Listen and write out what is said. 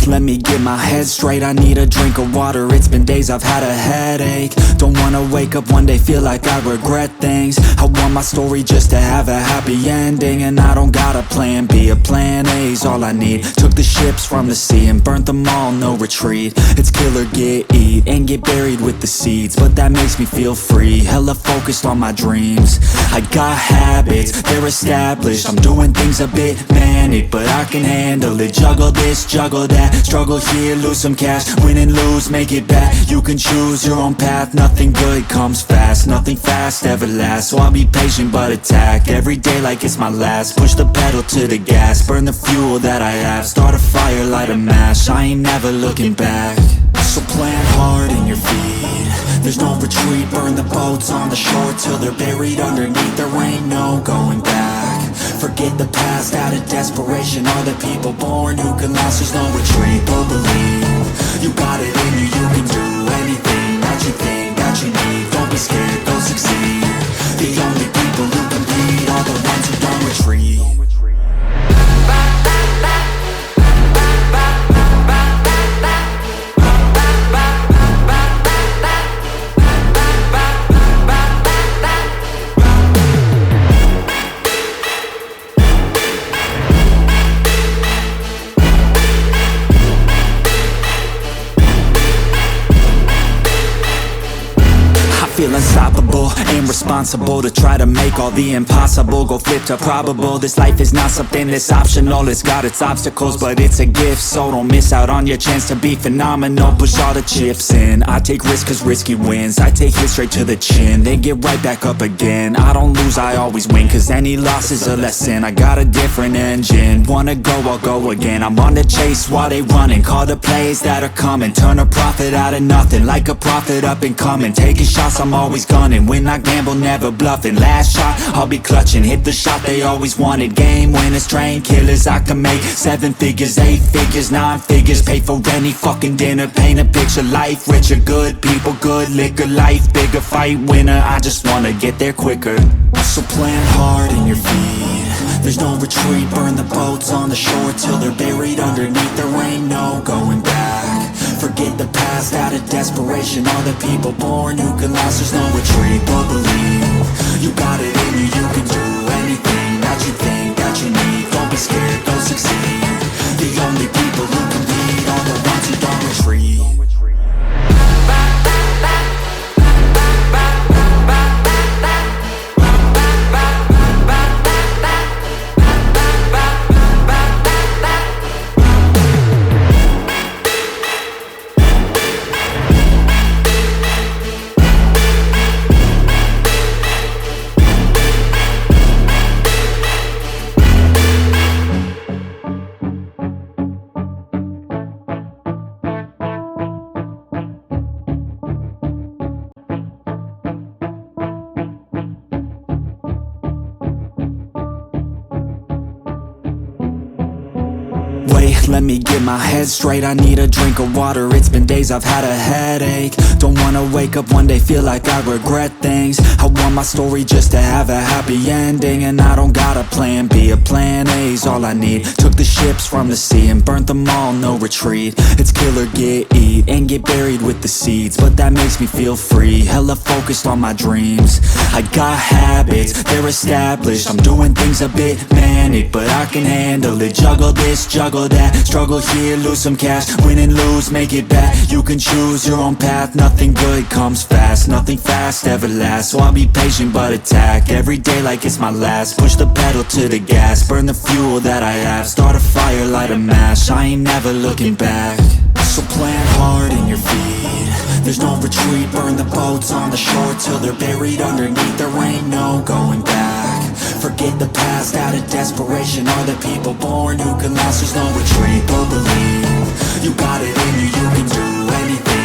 let me get my head straight. I need a drink of water, it's been days I've had a headache. Don't wanna wake up one day, feel like I regret things. I want my story just to have a happy ending. And I don't got a plan B, a plan A's all I need. Took the ships from the sea and burnt them all, no retreat. It's kill or get, eat, and get buried with the seeds. But that makes me feel free, hella focused on my dreams. I got habits, they're established. I'm doing things a bit manic, but I can handle it. Juggle this, juggle that, struggle here, lose some cash. Win and lose, make it back. You can choose your own path, nothing good comes fast. Nothing fast ever lasts, so I'll be patient but attack every day like it's my last. Push the pedal to the gas, burn the fuel that I have. Start a fire, light a match, I ain't never looking back. So plant hard in your feet, there's no retreat. Burn the boats on the shore till they're buried underneath. There ain't no going back. Forget the past out of desperation. All the people born who can last, there's no retreat. But believe, you got it in you, you can do anything that you think that you need. Don't be scared, go succeed. The only people who compete are the ones who don't retreat. Feel unstoppable and responsible to try to make all the impossible go flip to probable. This life is not something that's optional, it's got its obstacles, but it's a gift. So don't miss out on your chance to be phenomenal. Push all the chips in, I take risks cause risky wins. I take it straight to the chin, then get right back up again. I don't lose, I always win, cause any loss is a lesson. I got a different engine, wanna go, I'll go again. I'm on the chase while they running, call the plays that are coming. Turn a profit out of nothing, like a prophet up and coming. Taking shots, I'm always gunning. When I gamble, never bluffing. Last shot, I'll be clutching. Hit the shot they always wanted. Game winners, train killers. I can make 7 figures, 8 figures, 9 figures. Pay for any fucking dinner. Paint a picture, life richer. Good people, good liquor. Life bigger, fight winner. I just wanna get there quicker. So plant hard in your feet, there's no retreat. Burn the boats on the shore till they're buried underneath. There ain't no going back. Forget the past out of desperation. All the people born who can last, there's no retreat. But believe, you got it in you, you can do anything that you think that you need. Don't be scared, go succeed. The only people who compete are the ones who don't retreat. Wait, let me get my head straight. I need a drink of water, it's been days I've had a headache. Don't wanna wake up one day, feel like I regret things. I want my story just to have a happy ending. And I don't got a plan B, a plan A's all I need. Took the ships from the sea and burnt them all, no retreat. It's kill or get, eat, and get buried with the seeds. But that makes me feel free, hella focused on my dreams. I got habits, they're established. I'm doing things a bit manic, but I can handle it. Juggle this, juggle that, struggle here, lose some cash. Win and lose, make it back. You can choose your own path, nothing good comes fast. Nothing fast ever lasts, so I'll be patient but attack every day like it's my last. Push the pedal to the gas, burn the fuel that I have. Start a fire, light a match, I ain't never looking back. So plant hard in your feet, there's no retreat. Burn the boats on the shore till they're buried underneath. There ain't no going back. Forget the past out of desperation. All the people born who can last, there's no retreat. But believe, you got it in you, you can do anything